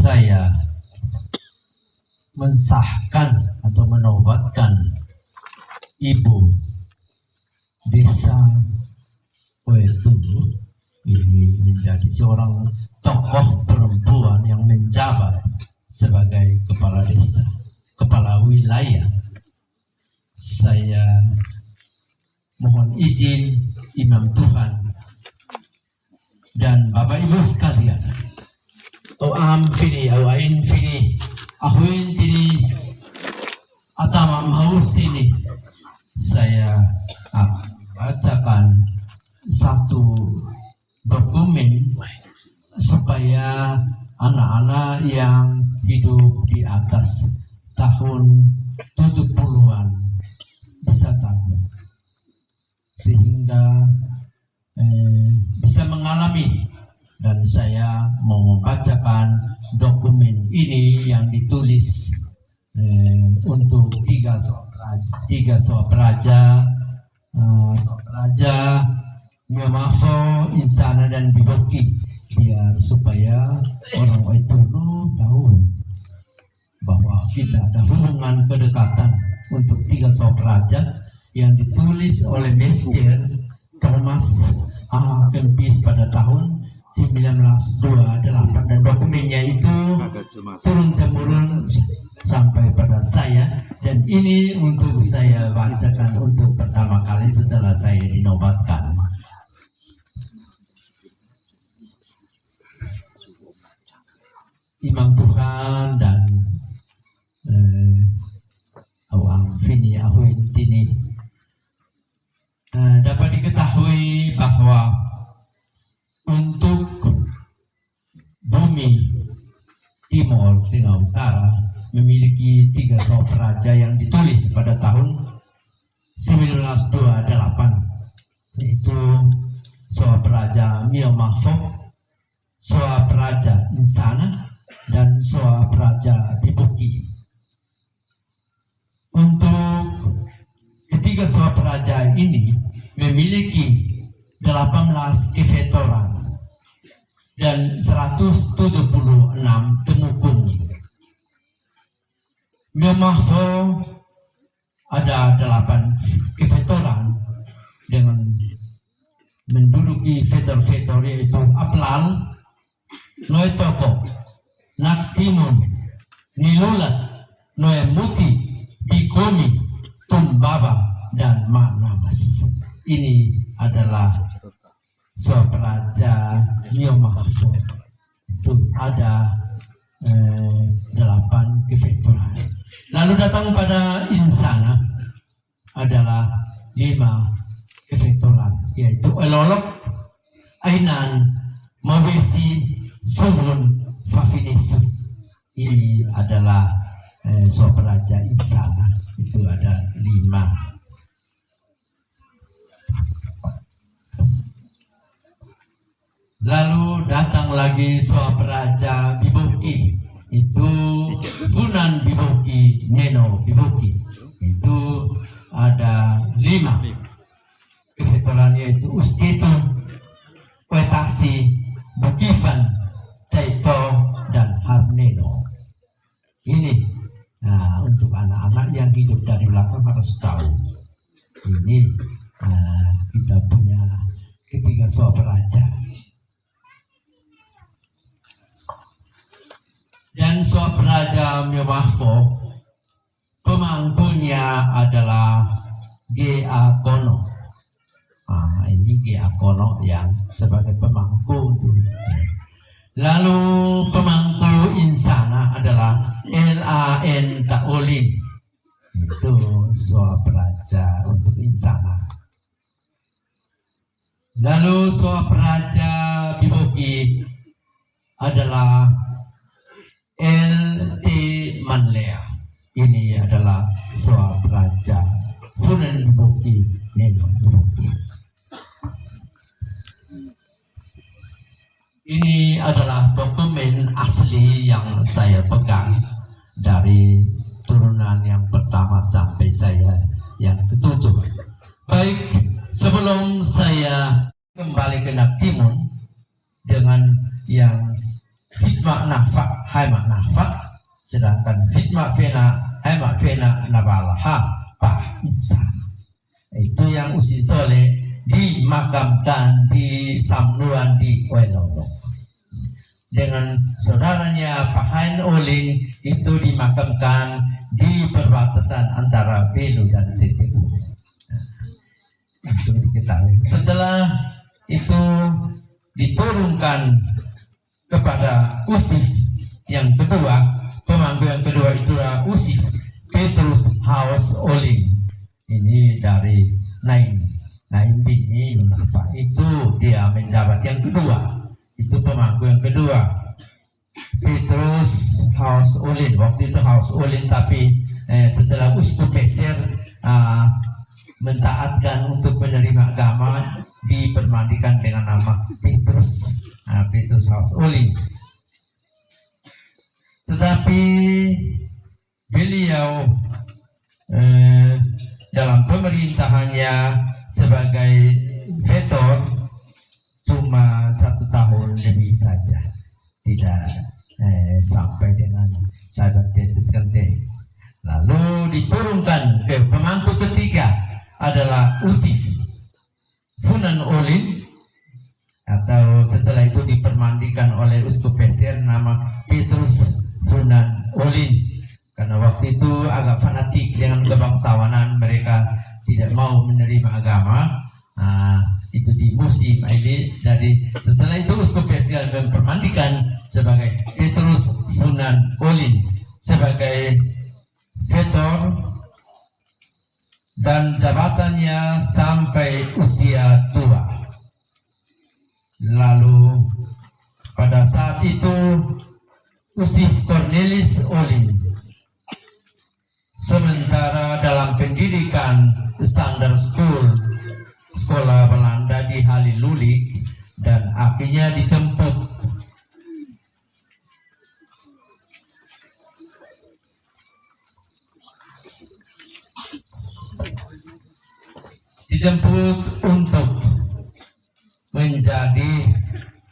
saya mensahkan atau menobatkan Ibu Desa Wetulu ini menjadi seorang tokoh perempuan yang menjabat sebagai kepala desa, kepala wilayah. Saya mohon izin Imam Tuhan dan Bapak Ibu sekalian, Oam fini, awain fini, ahuin tini, atama mau sini. Saya bacakan satu dokumen supaya anak-anak yang hidup di atas tahun 70-an bisa tahu, sehingga bisa mengalami. Dan saya mau membacakan dokumen ini yang ditulis untuk tiga Sopraja, Miomafo, Insana dan Biboki, biar supaya orang Waitulu tahu bahwa kita ada hubungan kedekatan untuk tiga Sopraja yang ditulis oleh Mr. Thomas A. Kempis pada tahun 1928, dan dokumennya itu turun-temurun sampai pada saya, dan ini untuk saya bacakan untuk pertama kali setelah saya dinobatkan. Imam Tuhan dan Awang Fini Ahuin Tini, dapat diketahui bahwa untuk bumi Timur Tengah Utara memiliki tiga Sopraja yang ditulis pada tahun 1928, yaitu Sopraja Miomafo, Sopraja Insana, dan Sopraja Biboki. Untuk ketiga Sopraja ini memiliki 18 kefetoran dan 176 temukung. Miomafo ada 8 kefetoran dengan menduduki vetor-vetor, yaitu Aplal, Noetoko, Naktimun, Nilulat, Noemuti, Bikomi, Tumbaba, dan Manamas. Ini adalah Sopraja Miomafo. Itu ada 8 kefektoran. Lalu datang pada Insana adalah 5 kefektoran, yaitu Elolok, Ainan, Mawesi, Sumrun, Fafinesu. Ini adalah Sopraja Insana. Itu ada 5. Lalu datang lagi Sopraja Biboki, itu Funan Biboki, Neno Biboki. Itu ada 5 kefektoran, yaitu Ustitu, Wetasi, Bukifan, Taito, dan Harneno. Ini untuk anak-anak yang hidup dari belakang harus tahu. Ini kita punya ketiga Sopraja. Dan Sopraja Miomafo pemangkunya adalah G.A. Kono. Ini G.A. Kono yang sebagai pemangku. Lalu pemangku Insana adalah L.A.N. Taolin. Itu Sopraja untuk Insana. Lalu Sopraja Biboki adalah L.T. Manlea. Ini adalah Sopraja Funan Biboki, Neno Biboki. Ini adalah dokumen asli yang saya pegang dari turunan yang pertama sampai saya yang ketujuh. Baik, sebelum saya kembali ke Naktimun dengan yang hikmah nafak hai mak nafa, sedangkan fitma fena hai mak fena nabalaha pah insan. Itu yang usi soleh dimakamkan di Samnuan di Wailolo. Dengan saudaranya Pahain Olin itu dimakamkan di perbatasan antara Belu dan TTU. Itu diketahui. Setelah itu diturunkan kepada Usif yang kedua, pemangku yang kedua itulah Usif Petrus Haus Olin. Ini dari Nain bini Nunapa. Itu dia menjabat yang kedua. Itu pemangku yang kedua, Petrus Haus Olin. Waktu itu Haus Olin, tapi setelah Uskup Peser mentaatkan untuk menerima agama, dipermandikan dengan nama Petrus Haus Olin. Tetapi beliau dalam pemerintahannya sebagai vetor cuma 1 tahun lebih saja, tidak sampai dengan sahabat Tetut. Lalu diturunkan ke pemangku ketiga adalah Usif Funan Olin, atau setelah itu dipermandikan oleh Uskup Peser nama Petrus Funan Olin, karena waktu itu agak fanatik dengan kebangsawanan, mereka tidak mau menerima agama. Itu di musim ini. Jadi setelah itu Uskup Peser mempermandikan sebagai Petrus Funan Olin sebagai vetor, dan jabatannya sampai usia tua. Lalu pada saat itu Usif Cornelis Olin sementara dalam pendidikan standar school, sekolah Belanda di Halilulik, dan akhirnya dijemput untuk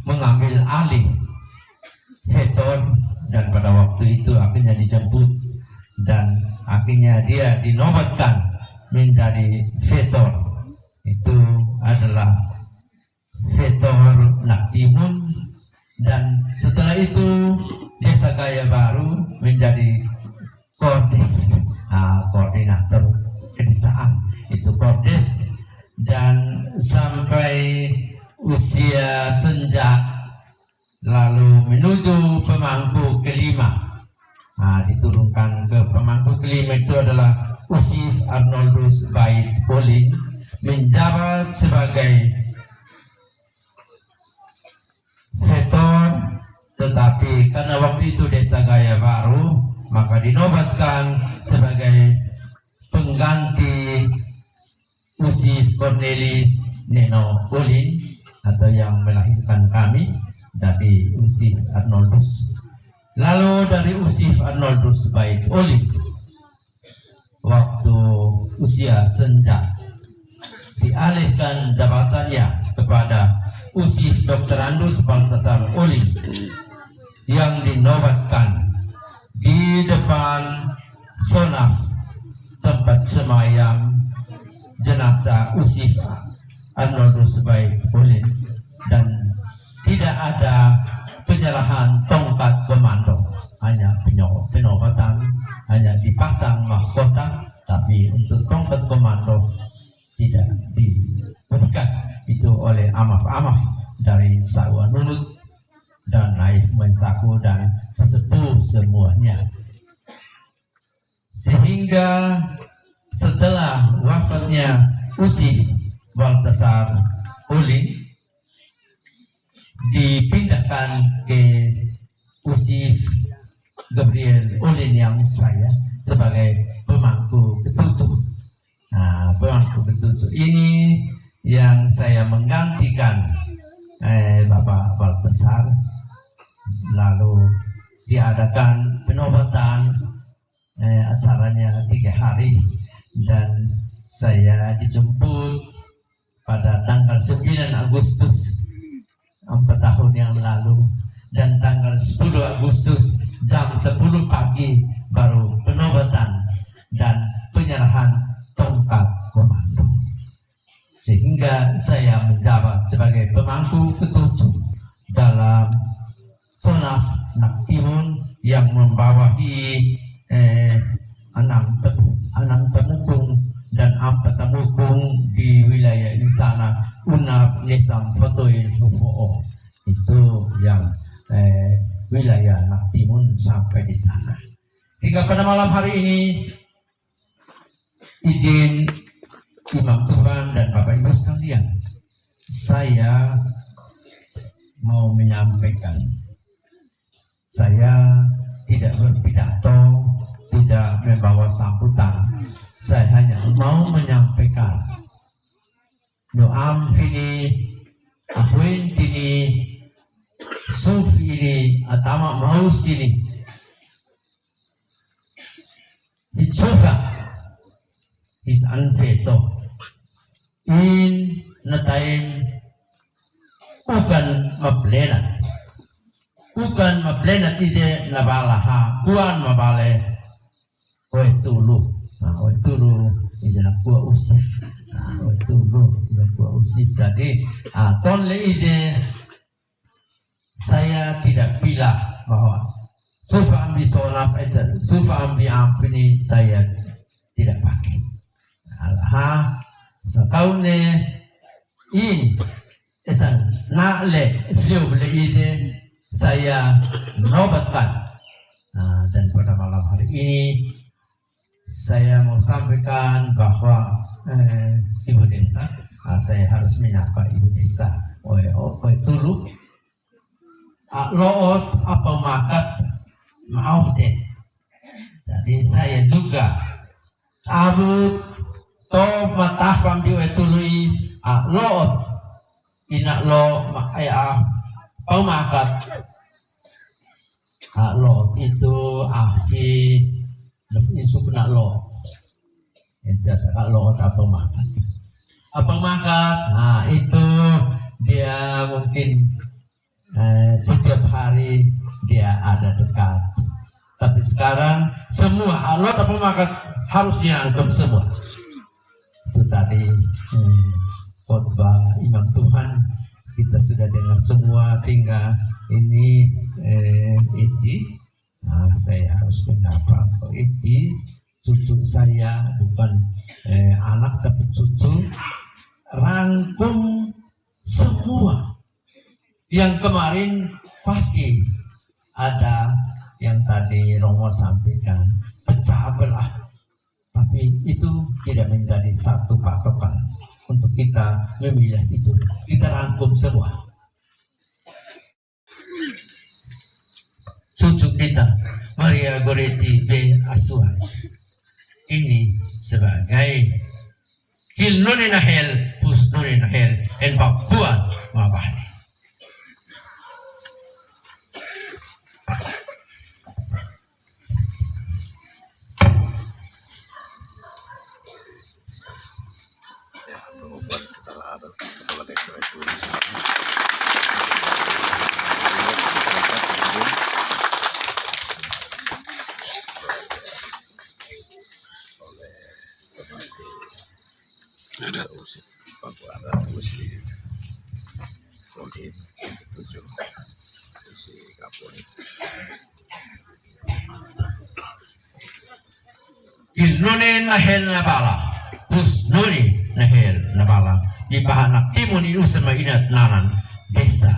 mengambil alih vetor, dan pada waktu itu akhirnya dijemput dan akhirnya dia dinobatkan menjadi vetor. Itu adalah vetor Naktimun, dan setelah itu Desa Gaya Baru menjadi Kordes, koordinator kedesaan itu Kordes, dan sampai usia senja. Lalu menuju pemangku kelima, diturunkan ke pemangku kelima itu adalah Usif Arnoldus Bait Olin, menjabat sebagai vetor, tetapi karena waktu itu Desa Gaya Baru, maka dinobatkan sebagai pengganti Usif Cornelis Neno Olin, atau yang melahirkan kami, dari Usif Arnoldus. Lalu dari Usif Arnoldus Bait Olin, waktu usia senja, dialihkan jabatannya kepada Usif Dr. Andus Baltasar Olin, yang dinobatkan di depan sonaf tempat semayam jenazah Usif Arnoldus Bait Olin, dan tidak ada penyerahan tongkat komando, hanya penobatan, hanya dipasang mahkota, tapi untuk tongkat komando tidak diberikan. Itu oleh amaf-amaf dari Sawa Nunut dan Naif Mensaku dan sesepuh semuanya. Sehingga setelah wafatnya Usif Baltasar Olin, dipindahkan ke Usif Gabriel Olin yang saya sebagai pemangku ketujuh. Pemangku ketujuh ini yang saya menggantikan Bapak Baltasar. Lalu diadakan penobatan, acaranya 3 hari, dan saya dijemput pada tanggal 9 Agustus 4 tahun yang lalu, dan tanggal 10 Agustus jam 10 pagi baru penobatan dan penyerahan tongkat komando. Sehingga saya menjabat sebagai pemangku ketujuh dalam Sonaf Naktimun yang membawahi 6 temukung dan 4 temukung di wilayah Insana Unab Nesam Fotoil Hufo'o. Itu yang wilayah Naktimun sampai di sana. Sehingga pada malam hari ini izin Imam Tuhan dan Bapak Ibu sekalian, saya mau menyampaikan. Saya tidak berpidato, tidak membawa sambutan. Saya hanya mau menyampaikan doa ini, ahwin ini, sufi ini, atama maus ini, ditsofa, ditanfeto. In natain bukan maplenat ije nabalaha kuan mabale oe tulu ije na kuah usif oe tulu ije kuah usif. Jadi tonle ije saya tidak pilah bahwa sufa ambi sonaf itu sufa ambi ampini saya tidak pakai sakaune in esan nakle flu beli ide saya nobatkan. Dan pada malam hari ini saya mau sampaikan bahwa ibu desa, saya harus menyapa ibu desa oe tulu loot apa makat mau deh. Jadi saya juga abut to matafam di etului loot ina lo makaya pemakat loot itu ahfi lebih sukna lo jasa loot apa makat itu dia mungkin setiap hari dia ada dekat, tapi sekarang semua loot apa makat harus dianggap semua. Itu tadi khotbah Imam Tuhan kita sudah dengar semua, sehingga ini saya harus menyapa ini cucu saya, bukan anak tapi cucu, rangkum semua yang kemarin pasti ada yang tadi Romo sampaikan pecah belah. Tapi itu tidak menjadi satu patokan untuk kita memilih itu. Kita rangkum semua. Cucu kita, Maria Goretti B. Asuhan, ini sebagai Hilnone Nahel, Pusnone Nahel, dan Papuan Mabahni. Ada usia ada usia kodim 7 usia kapolri Ilnone nahel nabala pusnone nahel nabala di pahanak timun ilu sama inat nanan desa